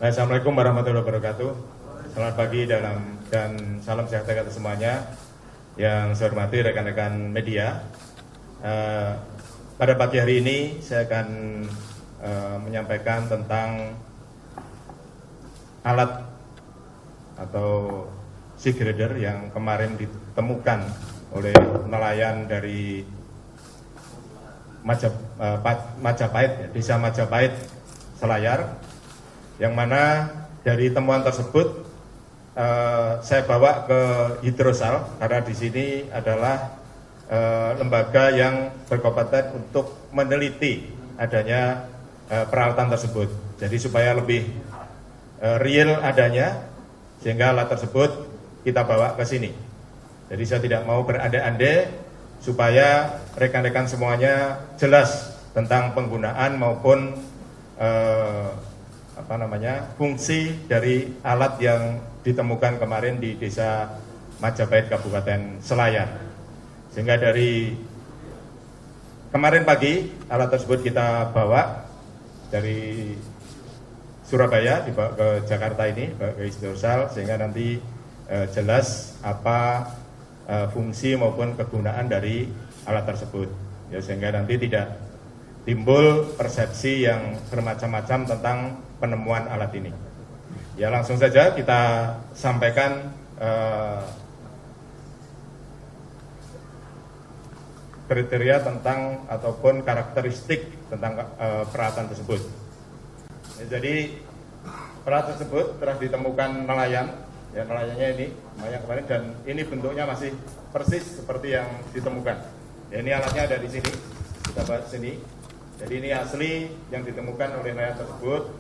Assalamualaikum warahmatullahi wabarakatuh. Selamat pagi dan salam sejahtera untuk semuanya. Yang saya hormati rekan-rekan media. Pada pagi hari ini saya akan menyampaikan tentang alat atau sea grader yang kemarin ditemukan oleh nelayan dari Majapahit, Desa Majapahit, Selayar, yang mana dari temuan tersebut saya bawa ke Hidrosal karena di sini adalah lembaga yang berkompeten untuk meneliti adanya peralatan tersebut. Jadi supaya lebih real adanya, sehingga alat tersebut kita bawa ke sini. Jadi saya tidak mau berandai-andai, supaya rekan-rekan semuanya jelas tentang penggunaan maupun fungsi dari alat yang ditemukan kemarin di Desa Majapahit, Kabupaten Selayar. Sehingga dari kemarin pagi alat tersebut kita bawa dari Surabaya dibawa ke Jakarta ini, ke Hidrosal, sehingga nanti jelas apa fungsi maupun kegunaan dari alat tersebut, ya, sehingga nanti tidak timbul persepsi yang bermacam-macam tentang penemuan alat ini. Ya, langsung saja kita sampaikan kriteria tentang ataupun karakteristik tentang peralatan tersebut. Ya, jadi peralatan tersebut telah ditemukan nelayan. Ya, nelayannya ini yang kemarin, dan ini bentuknya masih persis seperti yang ditemukan. Ya, ini alatnya ada di sini, kita bahas sini. Jadi ini asli yang ditemukan oleh nelayan tersebut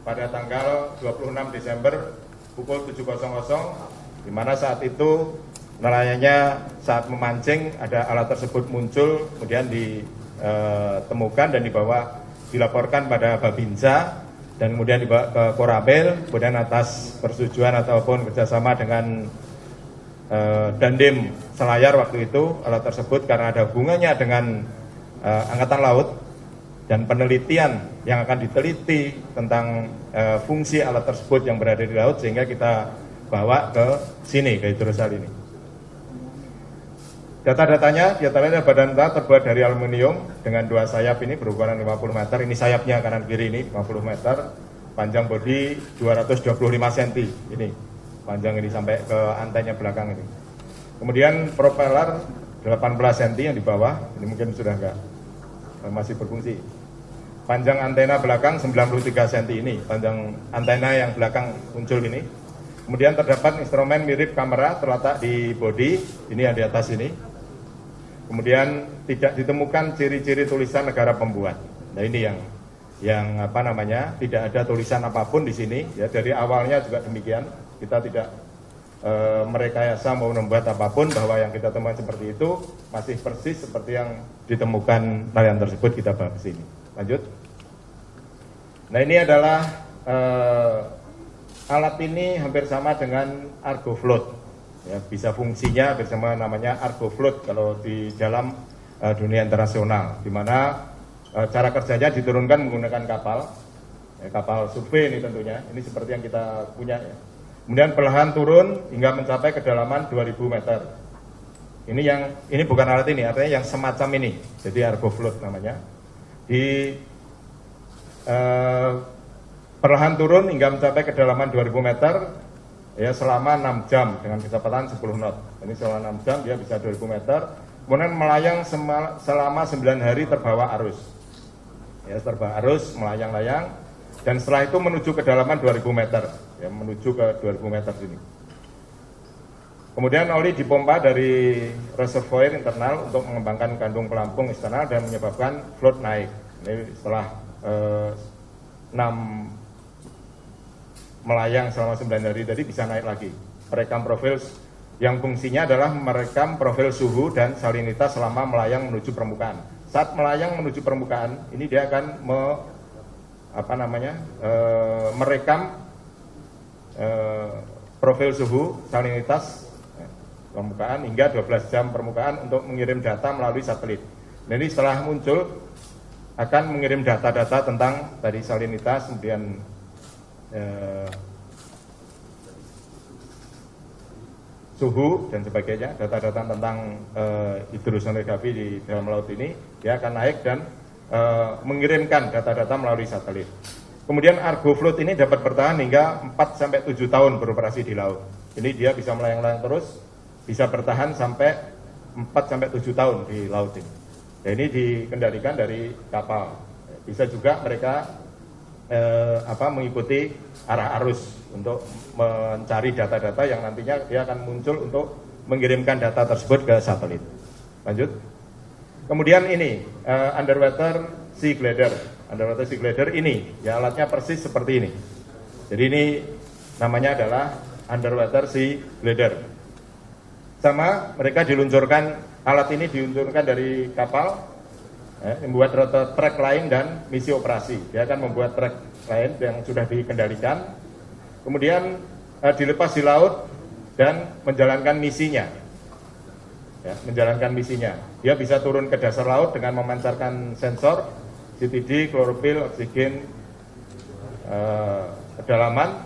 pada tanggal 26 Desember pukul 7.00, di mana saat itu nelayannya saat memancing ada alat tersebut muncul, kemudian ditemukan dan dilaporkan pada Babinsa, dan kemudian dibawa ke Korabel, kemudian atas persetujuan ataupun kerjasama dengan Dandim Selayar waktu itu, alat tersebut karena ada hubungannya dengan Angkatan Laut dan penelitian yang akan diteliti tentang fungsi alat tersebut yang berada di laut, sehingga kita bawa ke sini, ke Hidrosal ini. Data-datanya, diantaranya badan pesawat terbuat dari aluminium dengan dua sayap ini berukuran 50 meter. Ini sayapnya kanan kiri ini 50 meter, panjang bodi 225 cm. Ini panjang ini sampai ke antenya belakang ini. Kemudian propeller 18 cm yang di bawah, ini mungkin sudah masih berfungsi. Panjang antena belakang 93 cm ini, panjang antena yang belakang muncul ini. Kemudian terdapat instrumen mirip kamera terletak di bodi, ini yang di atas ini. Kemudian tidak ditemukan ciri-ciri tulisan negara pembuat. Nah, ini yang tidak ada tulisan apapun di sini. Ya, dari awalnya juga demikian. Kita tidak merekayasa mau membuat apapun, bahwa yang kita temukan seperti itu masih persis seperti yang ditemukan nelayan tersebut, kita bawa ke sini. Lanjut. Nah, ini adalah alat ini hampir sama dengan Argo Float. Ya, bisa fungsinya bersama, namanya Argo Float kalau di dalam dunia internasional, di mana cara kerjanya diturunkan menggunakan kapal, kapal survei ini tentunya, ini seperti yang kita punya ya. Kemudian perlahan turun hingga mencapai kedalaman 2000 meter. Ini bukan alat ini, artinya yang semacam ini, jadi Argo Float namanya. Perlahan turun hingga mencapai kedalaman 2000 meter. Ya, selama 6 jam dengan kecepatan 10 knot. Ini selama 6 jam dia bisa 2000 meter. Kemudian melayang selama 9 hari terbawa arus. Ya, terbawa arus, melayang-layang, dan setelah itu menuju kedalaman 2000 meter. Ya, menuju ke 2000 meter sini. Kemudian oli dipompa dari reservoir internal untuk mengembangkan kandung pelampung eksternal dan menyebabkan float naik. Ini setelah 6 melayang selama 9 hari tadi bisa naik lagi. Merekam profil yang fungsinya adalah merekam profil suhu dan salinitas selama melayang menuju permukaan. Saat melayang menuju permukaan, ini dia akan merekam profil suhu, salinitas permukaan hingga 12 jam permukaan untuk mengirim data melalui satelit. Jadi setelah muncul akan mengirim data-data tentang tadi salinitas, kemudian suhu dan sebagainya, data-data tentang hidrosonografi di dalam laut ini, dia akan naik dan mengirimkan data-data melalui satelit. Kemudian Argofloat ini dapat bertahan hingga 4-7 tahun beroperasi di laut. Ini dia bisa melayang-layang terus, bisa bertahan sampai 4-7 tahun di laut ini. Dan ini dikendalikan dari kapal. Bisa juga mereka mengikuti arah arus untuk mencari data-data yang nantinya dia akan muncul untuk mengirimkan data tersebut ke satelit. Lanjut. Kemudian ini underwater sea glider. Underwater sea glider ini ya alatnya persis seperti ini. Jadi ini namanya adalah underwater sea glider. Sama mereka diluncurkan, alat ini diluncurkan dari kapal, membuat rute trek lain dan misi operasi. Dia akan membuat trek lain yang sudah dikendalikan, kemudian dilepas di laut dan menjalankan misinya. Ya, menjalankan misinya. Dia bisa turun ke dasar laut dengan memancarkan sensor, CTD, klorofil, oksigen, kedalaman,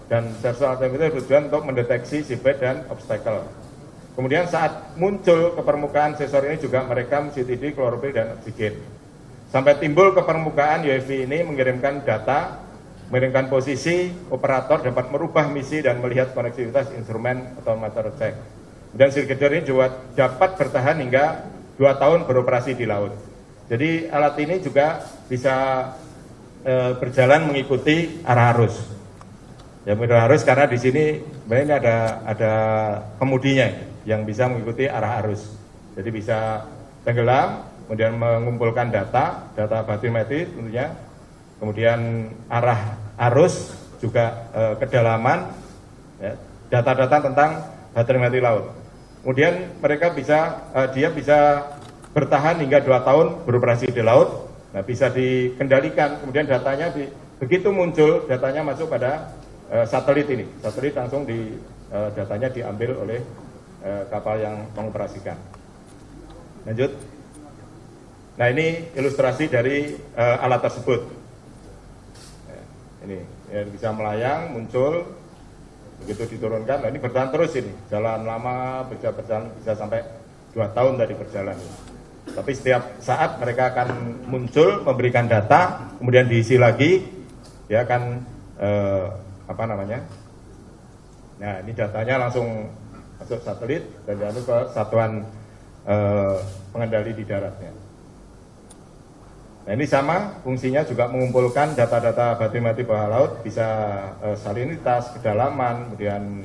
dan sensor alternatif tujuan untuk mendeteksi seabed dan obstacle. Kemudian saat muncul ke permukaan sensor ini juga merekam CTD, klorofil, dan oksigen. Sampai timbul ke permukaan, UAV ini mengirimkan data, mengirimkan posisi, operator dapat merubah misi dan melihat konektivitas instrumen atau meter check. Dan sea glider ini juga dapat bertahan hingga 2 tahun beroperasi di laut. Jadi alat ini juga bisa berjalan mengikuti arah arus. Ya, arah arus karena di sini sebenarnya ada kemudinya yang bisa mengikuti arah arus. Jadi bisa tenggelam, kemudian mengumpulkan data barometri tentunya, kemudian arah arus juga kedalaman, ya, data-data tentang barometri laut. Kemudian mereka dia bisa bertahan hingga 2 tahun beroperasi di laut, nah, bisa dikendalikan, kemudian datanya begitu muncul, datanya masuk pada satelit ini, satelit langsung datanya diambil oleh kapal yang mengoperasikan. Lanjut. Nah, ini ilustrasi dari alat tersebut. Ini ya, bisa melayang, muncul, begitu diturunkan, nah ini bertahan terus ini, jalan lama, bisa sampai 2 tahun tadi berjalan. Tapi setiap saat mereka akan muncul, memberikan data, kemudian diisi lagi, dia akan Nah, ini datanya langsung masuk satelit dan diambil ke satuan pengendali di daratnya. Nah, ini sama fungsinya juga mengumpulkan data-data barometri bawah laut, bisa salinitas, kedalaman, kemudian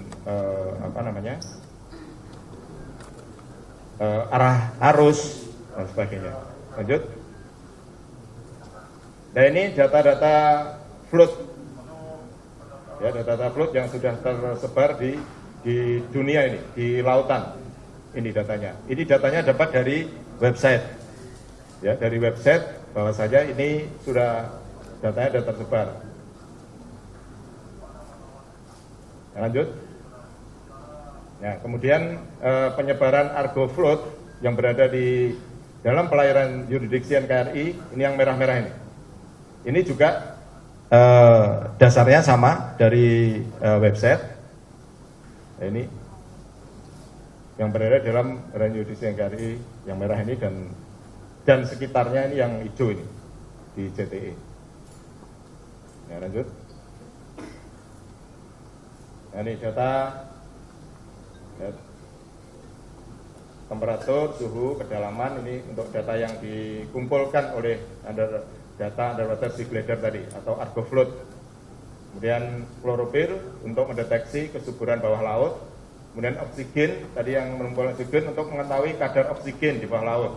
arah arus dan sebagainya. Lanjut. Nah, ini data-data float, ya, data-data float yang sudah tersebar di dunia ini, di lautan. Ini datanya. Ini datanya dapat dari website, ya, dari website bahwa saja ini sudah datanya sudah tersebar. Nah, lanjut. Nah, kemudian penyebaran Argofloat yang berada di dalam pelayaran yurisdiksi NKRI, ini yang merah-merah ini. Ini juga dasarnya sama dari website. Nah, ini yang berada dalam pelayaran yurisdiksi NKRI yang merah ini dan sekitarnya ini yang hijau ini di CTE. Nah, lanjut. Nah, ini data temperatur, suhu, kedalaman, ini untuk data yang dikumpulkan oleh data underwater sea glider tadi atau Argofloat. Kemudian klorofil untuk mendeteksi kesuburan bawah laut. Kemudian oksigen tadi yang mengumpulkan oksigen untuk mengetahui kadar oksigen di bawah laut.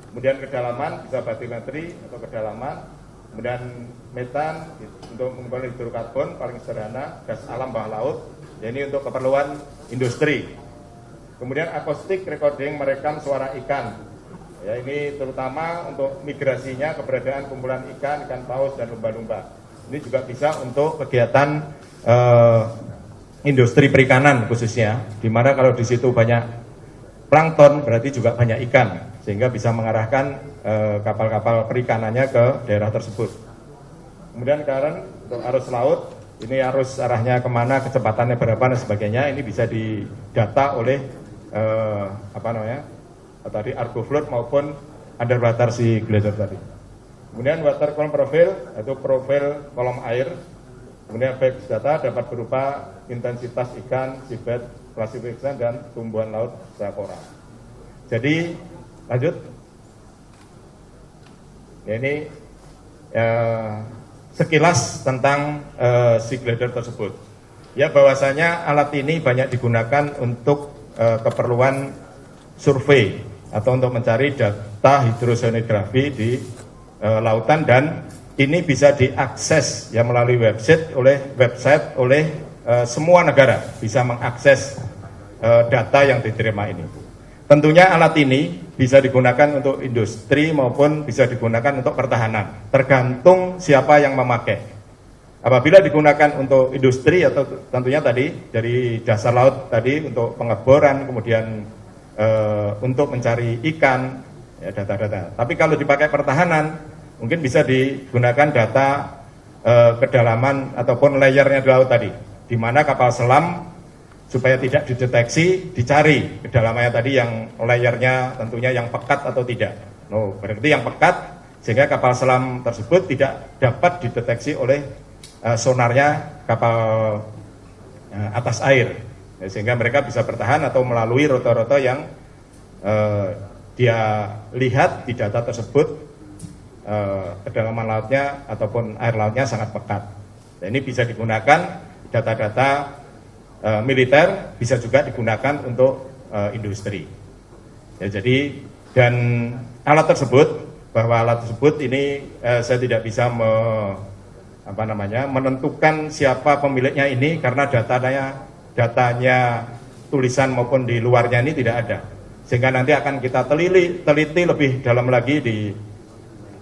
Kemudian kedalaman bisa barometri atau kedalaman. Kemudian metan untuk mengumpulkan hidrokarbon paling sederhana, gas alam bawah laut. Ya, ini untuk keperluan industri. Kemudian akustik recording merekam suara ikan. Ya, ini terutama untuk migrasinya, keberadaan kumpulan ikan paus dan lumba-lumba. Ini juga bisa untuk kegiatan industri perikanan khususnya, di mana kalau di situ banyak plankton berarti juga banyak ikan, sehingga bisa mengarahkan kapal-kapal perikanannya ke daerah tersebut. Kemudian current untuk arus laut, ini arus arahnya kemana, kecepatannya berapa dan sebagainya, ini bisa didata oleh tadi ArgoFloat maupun underwater si glider tadi. Kemudian water column profile, yaitu profil kolom air. Kemudian baik data dapat berupa intensitas ikan, seabed, klasifikasi dan tumbuhan laut serta koral. Jadi lanjut. Ya, ini sekilas tentang si glider tersebut. Ya, bahwasanya alat ini banyak digunakan untuk keperluan survei atau untuk mencari data hidrosonografi di lautan, dan ini bisa diakses ya melalui website oleh semua negara bisa mengakses data yang diterima ini. Tentunya alat ini bisa digunakan untuk industri maupun bisa digunakan untuk pertahanan, tergantung siapa yang memakai. Apabila digunakan untuk industri atau tentunya tadi dari dasar laut tadi untuk pengeboran, kemudian untuk mencari ikan, ya data-data. Tapi kalau dipakai pertahanan, mungkin bisa digunakan data kedalaman ataupun layernya di laut tadi, di mana kapal selam supaya tidak dideteksi, dicari kedalamannya tadi yang layernya tentunya yang pekat atau tidak. Berarti yang pekat sehingga kapal selam tersebut tidak dapat dideteksi oleh sonarnya kapal atas air, sehingga mereka bisa bertahan atau melalui rute-rute yang dia lihat di data tersebut kedalaman lautnya ataupun air lautnya sangat pekat. Dan ini bisa digunakan data-data militer, bisa juga digunakan untuk industri. Ya, jadi dan alat tersebut, bahwa alat tersebut ini saya tidak bisa menentukan siapa pemiliknya ini karena datanya tulisan maupun di luarnya ini tidak ada, sehingga nanti akan kita teliti lebih dalam lagi di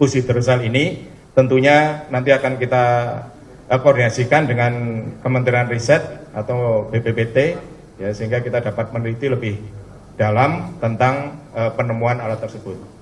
Pusi Tersal ini. Tentunya nanti akan kita koordinasikan dengan Kementerian Riset atau BPPT ya, sehingga kita dapat meneliti lebih dalam tentang penemuan alat tersebut.